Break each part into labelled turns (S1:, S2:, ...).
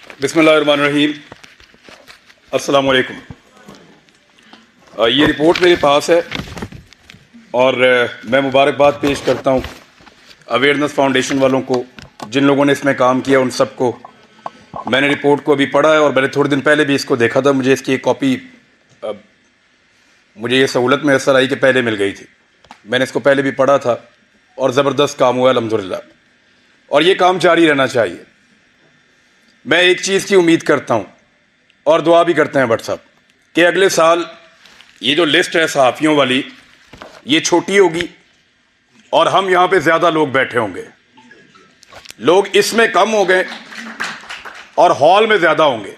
S1: बिस्मिल्लाहिर्रहमानिर्रहीम। अस्सलाम वालेकुम। ये रिपोर्ट मेरे पास है और मैं मुबारकबाद पेश करता हूँ अवेयरनेस फाउंडेशन वालों को, जिन लोगों ने इसमें काम किया उन सबको। मैंने रिपोर्ट को अभी पढ़ा है और मैंने थोड़े दिन पहले भी इसको देखा था। मुझे इसकी एक कॉपी मुझे ये सहूलत मैसर आई कि पहले मिल गई थी। मैंने इसको पहले भी पढ़ा था और ज़बरदस्त काम हुआ अल्हम्दुलिल्लाह, और ये काम जारी रहना चाहिए। मैं एक चीज़ की उम्मीद करता हूँ और दुआ भी करते हैं भट्ट साहब कि अगले साल ये जो लिस्ट है सहाफ़ियों वाली, ये छोटी होगी और हम यहाँ पे ज़्यादा लोग बैठे होंगे। लोग इसमें कम हो गए और हॉल में ज़्यादा होंगे।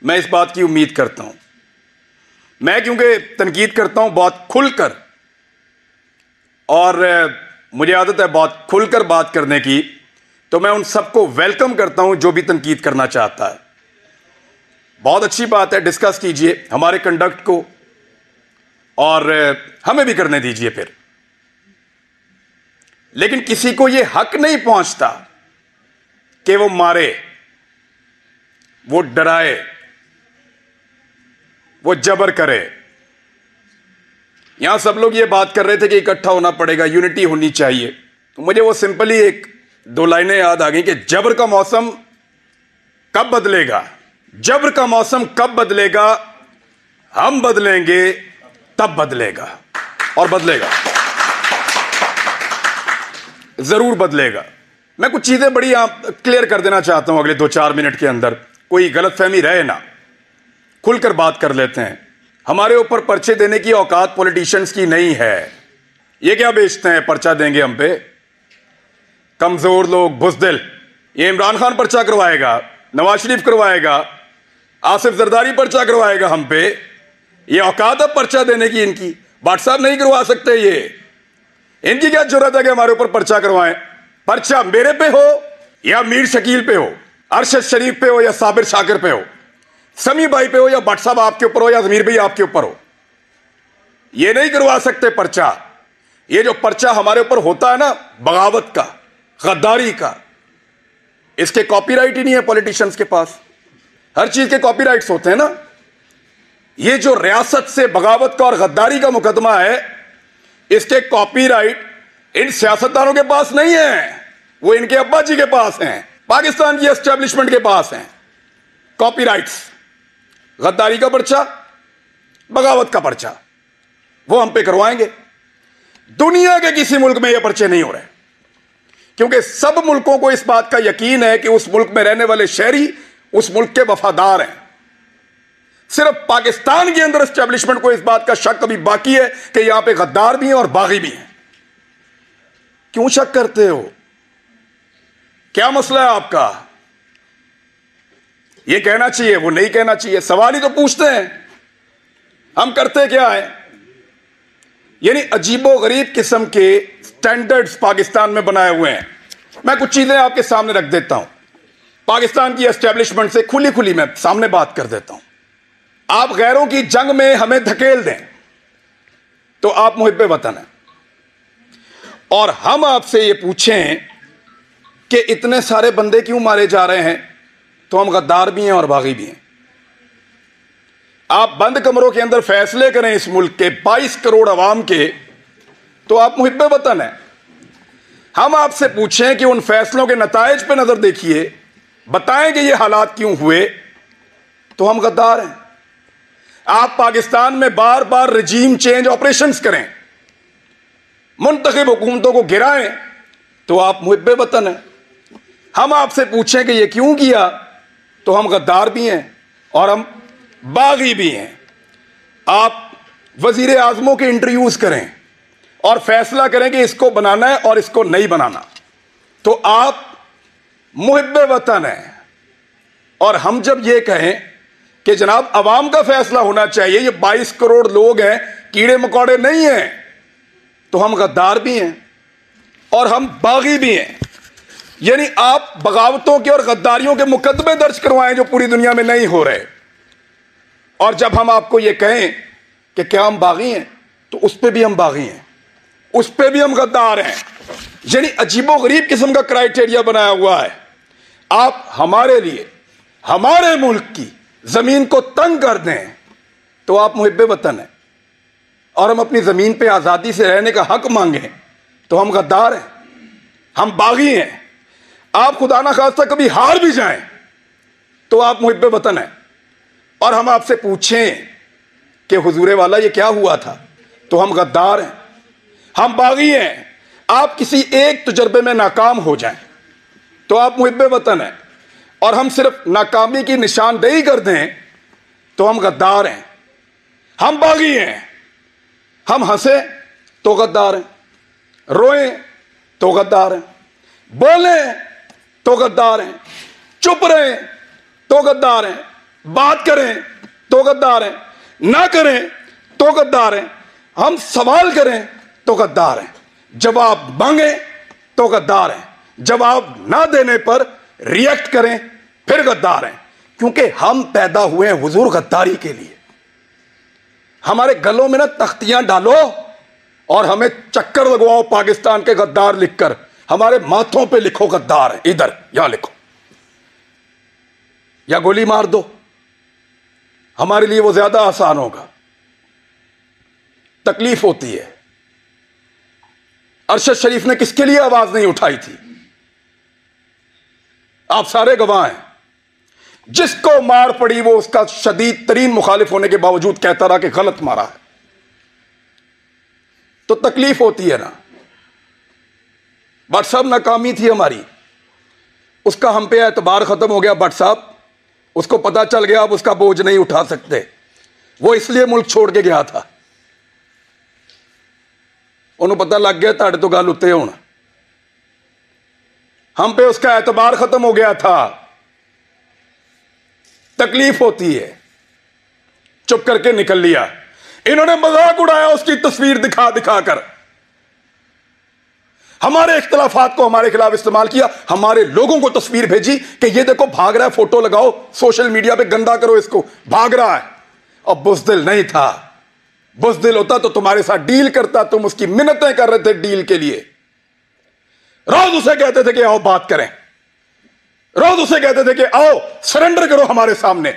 S1: मैं इस बात की उम्मीद करता हूँ। मैं क्योंकि तनकीद करता हूँ बहुत खुलकर, और मुझे आदत है बहुत खुलकर बात करने की, तो मैं उन सबको वेलकम करता हूं जो भी तनकीद करना चाहता है। बहुत अच्छी बात है, डिस्कस कीजिए हमारे कंडक्ट को और हमें भी करने दीजिए फिर। लेकिन किसी को यह हक नहीं पहुंचता कि वो मारे, वो डराए, वो जबर करे। यहां सब लोग ये बात कर रहे थे कि इकट्ठा होना पड़ेगा, यूनिटी होनी चाहिए। तो मुझे वो सिंपली एक दो लाइनें याद आ गई कि जबर का मौसम कब बदलेगा, जबर का मौसम कब बदलेगा, हम बदलेंगे तब बदलेगा, और बदलेगा, जरूर बदलेगा। मैं कुछ चीजें बड़ी क्लियर कर देना चाहता हूं अगले 2-4 मिनट के अंदर, कोई गलतफहमी रहे ना, खुलकर बात कर लेते हैं। हमारे ऊपर पर्चे देने की औकात पॉलिटिशियंस की नहीं है। ये क्या बेचते हैं, पर्चा देंगे हम पे, कमजोर लोग, बुज़दिल। ये इमरान खान पर्चा करवाएगा, नवाज शरीफ करवाएगा, आसिफ जरदारी पर्चा करवाएगा हम पे। ये औकात है पर्चा देने की इनकी? भट्ट साहब नहीं करवा सकते ये। इनकी क्या जरूरत है कि हमारे ऊपर पर्चा करवाएं? पर्चा मेरे पे हो या मीर शकील पे हो, अरशद शरीफ पे हो या साबिर शाकिर पे हो, समी भाई पे हो या भट्ट साहब आपके ऊपर हो या जमीर भाई आपके ऊपर हो, ये नहीं करवा सकते पर्चा। ये जो पर्चा हमारे ऊपर होता है ना, बगावत का, गद्दारी का, इसके कॉपीराइट ही नहीं है पॉलिटिशियंस के पास। हर चीज के कॉपीराइट्स होते हैं ना। ये जो रियासत से बगावत का और गद्दारी का मुकदमा है, इसके कॉपीराइट इन सियासतदानों के पास नहीं है, वो इनके अब्बा जी के पास हैं, पाकिस्तान की एस्टेब्लिशमेंट के पास हैं कॉपीराइट्स। गद्दारी का पर्चा, बगावत का पर्चा, वो हम पे करवाएंगे। दुनिया के किसी मुल्क में ये पर्चे नहीं हो रहे, क्योंकि सब मुल्कों को इस बात का यकीन है कि उस मुल्क में रहने वाले शहरी उस मुल्क के वफादार हैं। सिर्फ पाकिस्तान के अंदर एस्टेब्लिशमेंट को इस बात का शक अभी बाकी है कि यहां पे गद्दार भी हैं और बागी भी हैं। क्यों शक करते हो? क्या मसला है आपका? ये कहना चाहिए, वो नहीं कहना चाहिए, सवाल ही तो पूछते हैं। हम करते क्या है? यानी अजीबो गरीब किस्म के स्टैंडर्ड्स पाकिस्तान में बनाए हुए हैं। मैं कुछ चीजें आपके सामने रख देता हूं, पाकिस्तान की एस्टेब्लिशमेंट से खुली खुली मैं सामने बात कर देता हूं। आप गैरों की जंग में हमें धकेल दें तो आप मुहिब्बे वतन हैं, और हम आपसे ये पूछें कि इतने सारे बंदे क्यों मारे जा रहे हैं, तो हम गद्दार भी हैं और बागी भी हैं। आप बंद कमरों के अंदर फैसले करें इस मुल्क के 22 करोड़ अवाम के, तो आप मुहिब्बे वतन हैं। हम आपसे पूछें कि उन फैसलों के नताइज पे नजर देखिए, बताएं कि ये हालात क्यों हुए, तो हम गद्दार हैं। आप पाकिस्तान में बार बार रजीम चेंज ऑपरेशंस करें, मुंतखब हुकूमतों को गिराएं, तो आप मुहिब्बे वतन हैं। हम आपसे पूछें कि ये क्यों किया, तो हम गद्दार भी हैं और हम बागी भी हैं। आप वजीर आजमों के इंटरव्यूज करें और फैसला करें कि इसको बनाना है और इसको नहीं बनाना, तो आप मुहिब्बे वतन हैं। और हम जब ये कहें कि जनाब अवाम का फैसला होना चाहिए, ये 22 करोड़ लोग हैं, कीड़े मकोड़े नहीं हैं, तो हम गद्दार भी हैं और हम बागी भी हैं। यानी आप बगावतों के और गद्दारियों के मुकदमे दर्ज करवाएं जो पूरी दुनिया में नहीं हो रहे। और जब हम आपको यह कहें कि क्या हम बागी हैं, तो उस पर भी हम बागी हैं, उस पर भी हम गद्दार हैं। यानी अजीबो गरीब किस्म का क्राइटेरिया बनाया हुआ है। आप हमारे लिए हमारे मुल्क की जमीन को तंग कर दें तो आप मुहिब्बे वतन हैं, और हम अपनी जमीन पे आजादी से रहने का हक मांगें तो हम गद्दार हैं, हम बागी हैं। आप खुदा ना खास्ता कभी हार भी जाएं तो आप मुहिब्बे वतन हैं, और हम आपसे पूछें कि हुजूरे वाला ये क्या हुआ था तो हम गद्दार हैं, हम बागी हैं। आप किसी एक तजर्बे में नाकाम हो जाएं तो आप मुहिब्बे वतन हैं, और हम सिर्फ नाकामी की निशानदेही कर दें तो हम गद्दार हैं, हम बागी हैं। हम हंसे तो गद्दार हैं, रोएं तो गद्दार हैं, बोलें तो गद्दार हैं, चुप रहें तो गद्दार हैं, बात करें तो गद्दार हैं, ना करें तो गद्दार हैं, हम सवाल करें तो गद्दार हैं, जवाब मांगे तो गद्दार हैं, जवाब ना देने पर रिएक्ट करें फिर गद्दार हैं। क्योंकि हम पैदा हुए हैं हुजूर गद्दारी के लिए। हमारे गलों में ना तख्तियां डालो और हमें चक्कर लगवाओ पाकिस्तान के गद्दार लिखकर, हमारे माथों पे लिखो गद्दार है, इधर यहां लिखो, या गोली मार दो, हमारे लिए वो ज्यादा आसान होगा। तकलीफ होती है। अरशद शरीफ ने किसके लिए आवाज नहीं उठाई थी? आप सारे गवाह हैं। जिसको मार पड़ी वो उसका शदीद तरीन मुखालिफ होने के बावजूद कहता रहा कि गलत मारा है। तो तकलीफ होती है ना। भट्ट साहब नाकामी थी हमारी, उसका हम पे एतबार खत्म हो गया। भट्ट साहब उसको पता चल गया अब उसका बोझ नहीं उठा सकते, वो इसलिए मुल्क छोड़ के गया था। उन्होंने पता लग गया ताड़े तो गल उत्ते होना, हम पे उसका एतबार खत्म हो गया था। तकलीफ होती है। चुप करके निकल लिया। इन्होंने मजाक उड़ाया उसकी तस्वीर दिखा दिखा कर, हमारे इख्तलाफात को हमारे खिलाफ इस्तेमाल किया, हमारे लोगों को तस्वीर भेजी कि ये देखो भाग रहा है, फोटो लगाओ सोशल मीडिया पे, गंदा करो इसको, भाग रहा है। और बुज़दिल नहीं था। बुज़दिल होता तो तुम्हारे साथ डील करता, तुम उसकी मिन्नतें कर रहे थे डील के लिए। रोज उसे कहते थे कि आओ बात करें, रोज उसे कहते थे कि आओ सरेंडर करो हमारे सामने।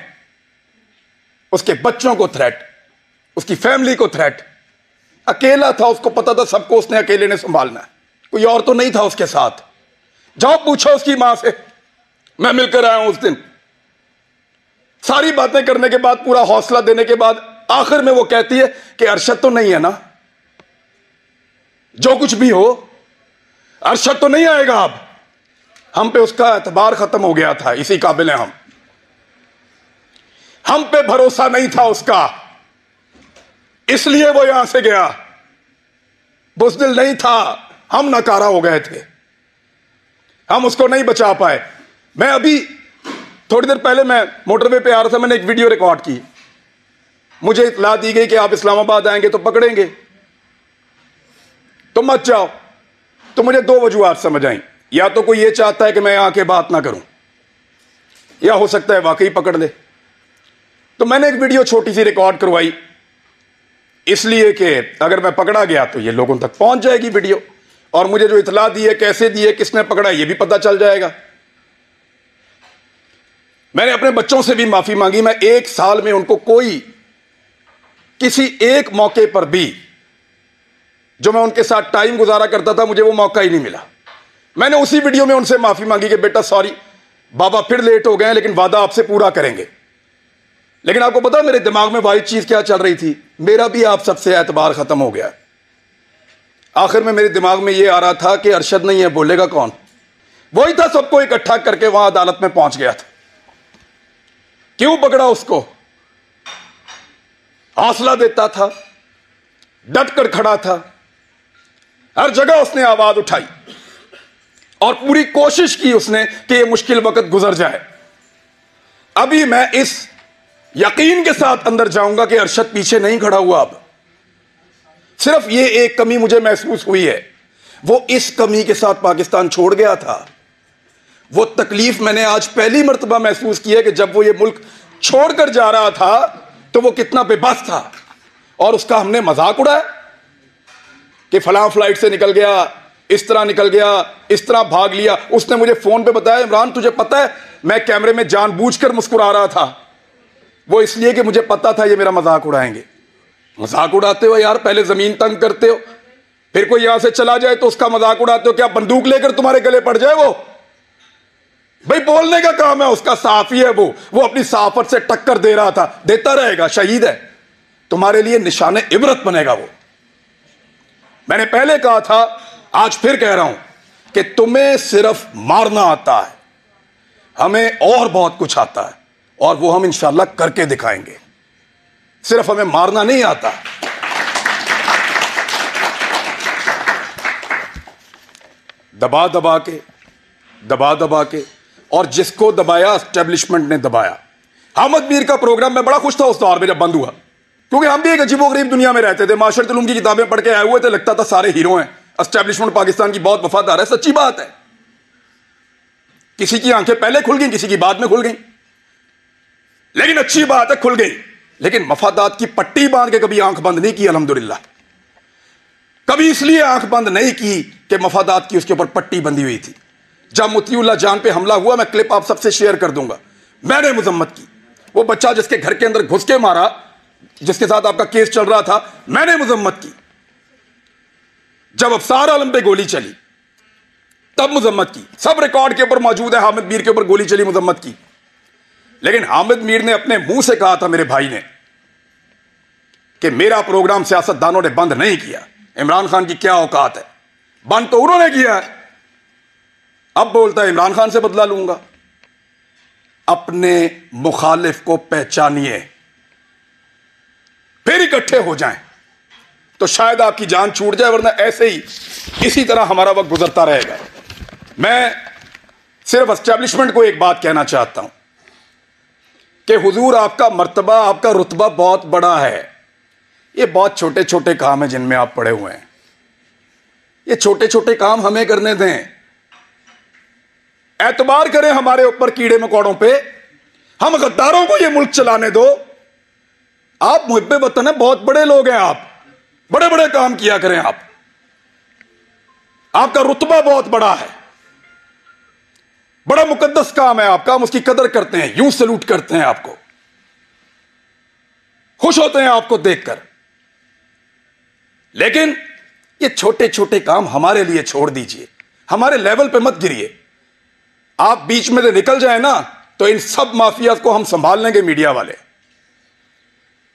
S1: उसके बच्चों को थ्रेट, उसकी फैमिली को थ्रेट। अकेला था, उसको पता था सबको उसने अकेले ने संभालना है, कोई और तो नहीं था उसके साथ। जाओ पूछो उसकी मां से, मैं मिलकर आया हूं उस दिन। सारी बातें करने के बाद, पूरा हौसला देने के बाद, आखिर में वो कहती है कि अरशद तो नहीं है ना, जो कुछ भी हो अरशद तो नहीं आएगा अब। हम पे उसका एतबार खत्म हो गया था, इसी काबिल हैं हम पे भरोसा नहीं था उसका, इसलिए वो यहां से गया। बुज़दिल नहीं था, हम नकारा हो गए थे, हम उसको नहीं बचा पाए। मैं अभी थोड़ी देर पहले मैं मोटरवे पे आ रहा था, मैंने एक वीडियो रिकॉर्ड की। मुझे इत्तला दी गई कि आप इस्लामाबाद आएंगे तो पकड़ेंगे, तो मत जाओ। तो मुझे दो वजूहात समझ आई, या तो कोई ये चाहता है कि मैं आके बात ना करूं, या हो सकता है वाकई पकड़ ले। तो मैंने एक वीडियो छोटी सी रिकॉर्ड करवाई, इसलिए कि अगर मैं पकड़ा गया तो ये लोगों तक पहुंच जाएगी वीडियो, और मुझे जो इत्तला दी है, कैसे दी है, किसने पकड़ा, ये भी पता चल जाएगा। मैंने अपने बच्चों से भी माफी मांगी। मैं 1 साल में उनको कोई किसी एक मौके पर भी जो मैं उनके साथ टाइम गुजारा करता था, मुझे वो मौका ही नहीं मिला। मैंने उसी वीडियो में उनसे माफी मांगी कि बेटा सॉरी, बाबा फिर लेट हो गए, लेकिन वादा आपसे पूरा करेंगे। लेकिन आपको पता मेरे दिमाग में वाइट चीज क्या चल रही थी? मेरा भी आप सबसे एतबार खत्म हो गया। आखिर में मेरे दिमाग में यह आ रहा था कि अरशद नहीं है, बोलेगा कौन? वही था, सबको इकट्ठा करके वहां अदालत में पहुंच गया था। क्यों पकड़ा उसको? हौसला देता था, डट कर खड़ा था, हर जगह उसने आवाज उठाई और पूरी कोशिश की उसने कि यह मुश्किल वक्त गुजर जाए। अभी मैं इस यकीन के साथ अंदर जाऊंगा कि अरशद पीछे नहीं खड़ा हुआ। अब सिर्फ ये एक कमी मुझे महसूस हुई है, वो इस कमी के साथ पाकिस्तान छोड़ गया था। वो तकलीफ मैंने आज पहली मर्तबा महसूस की है कि जब वो ये मुल्क छोड़कर जा रहा था तो वो कितना बेबस था, और उसका हमने मजाक उड़ाया कि फलां फ्लाइट से निकल गया, इस तरह निकल गया, इस तरह भाग लिया। उसने मुझे फोन पे बताया, इमरान तुझे पता है मैं कैमरे में जानबूझकर मुस्कुरा रहा था, वो इसलिए कि मुझे पता था ये मेरा मजाक उड़ाएंगे। मजाक उड़ाते हो यार, पहले जमीन तंग करते हो, फिर कोई यहां से चला जाए तो उसका मजाक उड़ाते हो। क्या बंदूक लेकर तुम्हारे गले पड़ जाए वो? भाई बोलने का काम है उसका, साफी है वो अपनी साफत से टक्कर दे रहा था, देता रहेगा, शहीद है, तुम्हारे लिए निशाने इबरत बनेगा वो। मैंने पहले कहा था, आज फिर कह रहा हूं कि तुम्हें सिर्फ मारना आता है, हमें और बहुत कुछ आता है, और वो हम इंशाल्लाह करके दिखाएंगे। सिर्फ हमें मारना नहीं आता। दबा दबा के और जिसको दबाया एस्टेब्लिशमेंट ने दबाया। हामिद मीर का प्रोग्राम मैं बड़ा खुश था उस दौर में जब बंद हुआ, क्योंकि हम भी एक अजीबोगरीब दुनिया में रहते थे। माशरत उलूम की किताबें पढ़ के आए हुए थे, लगता था सारे हीरो हैं, एस्टेब्लिशमेंट पाकिस्तान की बहुत वफादार है। सच्ची बात है, किसी की आंखें पहले खुल गई, किसी की बाद में खुल गई, लेकिन अच्छी बात है खुल गई। लेकिन मफादात की पट्टी बांध के कभी आंख बंद नहीं की, अल्हम्दुलिल्लाह। कभी इसलिए आंख बंद नहीं की कि मफादात की उसके ऊपर पट्टी बंधी हुई थी। जब मुतीउल्लाह जान पे हमला हुआ, मैं क्लिप आप सबसे शेयर कर दूंगा, मैंने मजम्मत की। वो बच्चा जिसके घर के अंदर घुस के मारा, जिसके साथ आपका केस चल रहा था, मैंने मजम्मत की। जब अफसार आलम पे गोली चली तब मजम्मत की। सब रिकॉर्ड के ऊपर मौजूद है, हामिद मीर के ऊपर गोली चली, मजम्मत की। लेकिन हामिद मीर ने अपने मुंह से कहा था, मेरे भाई ने, कि मेरा प्रोग्राम सियासतदानों ने बंद नहीं किया। इमरान खान की क्या औकात है, बंद तो उन्होंने किया है। अब बोलता है इमरान खान से बदला लूंगा। अपने मुखालिफ को पहचानिए, फिर इकट्ठे हो जाएं, तो शायद आपकी जान छूट जाए, वरना ऐसे ही इसी तरह हमारा वक्त गुजरता रहेगा। मैं सिर्फ एस्टेब्लिशमेंट को एक बात कहना चाहता हूं कि हुजूर आपका मर्तबा, आपका रुतबा बहुत बड़ा है। ये बहुत छोटे छोटे काम हैं जिनमें आप पड़े हुए हैं। ये छोटे छोटे काम हमें करने दें, एतबार करें हमारे ऊपर कीड़े मकोड़ों पे, हम गद्दारों को ये मुल्क चलाने दो। आप मुहिब्बे वतन है, बहुत बड़े लोग हैं आप, बड़े बड़े काम किया करें आप, आपका रुतबा बहुत बड़ा है, बड़ा मुकद्दस काम है आपका, हम उसकी कदर करते हैं, यूं सलूट करते हैं आपको, खुश होते हैं आपको देखकर। लेकिन ये छोटे छोटे काम हमारे लिए छोड़ दीजिए, हमारे लेवल पे मत गिरिए। आप बीच में से निकल जाए ना, तो इन सब माफिया को हम संभाल लेंगे, मीडिया वाले।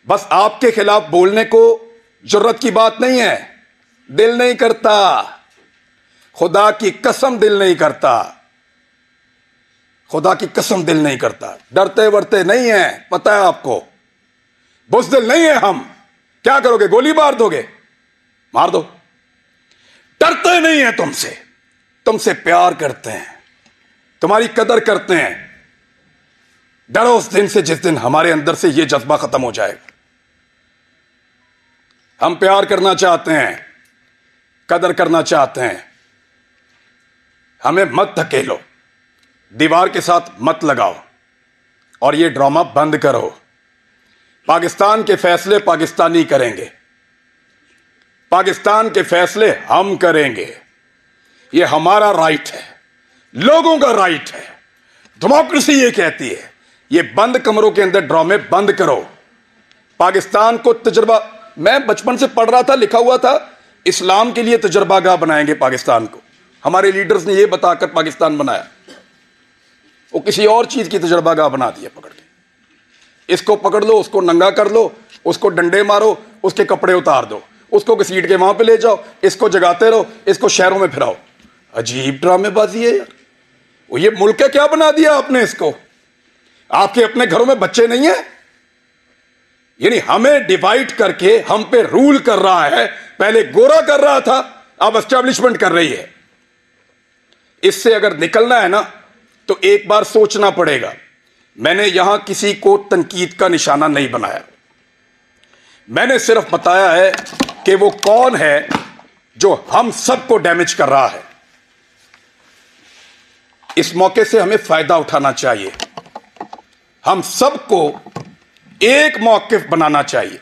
S1: बस आपके खिलाफ बोलने को जरूरत की बात नहीं है, दिल नहीं करता, खुदा की कसम दिल नहीं करता, खुदा की कसम दिल नहीं करता। डरते वरते नहीं है, पता है आपको, बुज़दिल नहीं है हम। क्या करोगे, गोली मार दोगे, मार दो। डरते नहीं है तुमसे, तुमसे प्यार करते हैं, तुम्हारी कदर करते हैं। डरो उस दिन से जिस दिन हमारे अंदर से यह जज्बा खत्म हो जाएगा। हम प्यार करना चाहते हैं, कदर करना चाहते हैं, हमें मत धकेलो, दीवार के साथ मत लगाओ, और यह ड्रामा बंद करो। पाकिस्तान के फैसले पाकिस्तानी करेंगे, पाकिस्तान के फैसले हम करेंगे। यह हमारा राइट है, लोगों का राइट है, डेमोक्रेसी ये कहती है। ये बंद कमरों के अंदर ड्रामे बंद करो। पाकिस्तान को तजर्बा, मैं बचपन से पढ़ रहा था, लिखा हुआ था, इस्लाम के लिए तजर्बागाह बनाएंगे पाकिस्तान को। हमारे लीडर्स ने यह बताकर पाकिस्तान बनाया, वो किसी और चीज की तजर्बागाह बना दिया पकड़ के। इसको पकड़ लो, उसको नंगा कर लो, उसको डंडे मारो, उसके कपड़े उतार दो, उसको घसीट के वहां पे ले जाओ, इसको जगाते रहो, इसको शहरों में फिराओ। अजीब ड्रामेबाजी है यार। वो ये मुल्क है, क्या बना दिया आपने इसको? आपके अपने घरों में बच्चे नहीं है? यानी हमें डिवाइड करके हम पे रूल कर रहा है। पहले गोरा कर रहा था, अब एस्टेब्लिशमेंट कर रही है। इससे अगर निकलना है ना, तो एक बार सोचना पड़ेगा। मैंने यहां किसी को तनकीद का निशाना नहीं बनाया, मैंने सिर्फ बताया है कि वो कौन है जो हम सबको डैमेज कर रहा है। इस मौके से हमें फायदा उठाना चाहिए, हम सबको एक मौकिफ बनाना चाहिए।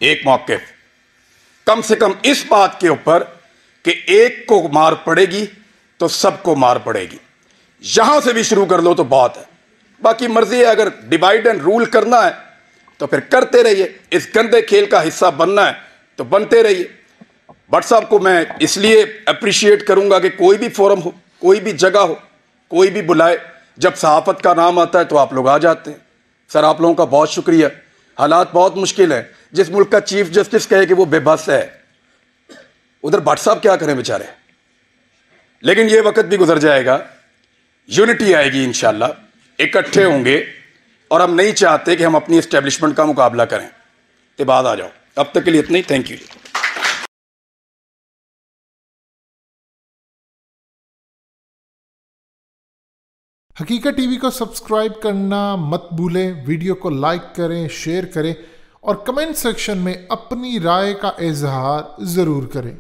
S1: एक मौकिफ कम से कम इस बात के ऊपर कि एक को मार पड़ेगी तो सबको मार पड़ेगी। यहां से भी शुरू कर लो तो बहुत है। बाकी मर्जी है, अगर डिवाइड एंड रूल करना है तो फिर करते रहिए। इस गंदे खेल का हिस्सा बनना है तो बनते रहिए। भट्ट साहब को मैं इसलिए अप्रिशिएट करूंगा कि कोई भी फोरम हो, कोई भी जगह हो, कोई भी बुलाए, जब सहाफत का नाम आता है तो आप लोग आ जाते हैं। सर आप लोगों का बहुत शुक्रिया। हालात बहुत मुश्किल है। जिस मुल्क का चीफ जस्टिस कहे कि वो बेबस है, उधर भट्ट साहब क्या करें बेचारे। लेकिन ये वक्त भी गुजर जाएगा, यूनिटी आएगी इंशाल्लाह, इकट्ठे होंगे। और हम नहीं चाहते कि हम अपनी एस्टेब्लिशमेंट का मुकाबला करें। तो बाद आ जाओ। अब तक के लिए इतना ही। Thank you.
S2: हकीकत टीवी को सब्सक्राइब करना मत भूलें। वीडियो को लाइक करें, शेयर करें और कमेंट सेक्शन में अपनी राय का इजहार ज़रूर करें।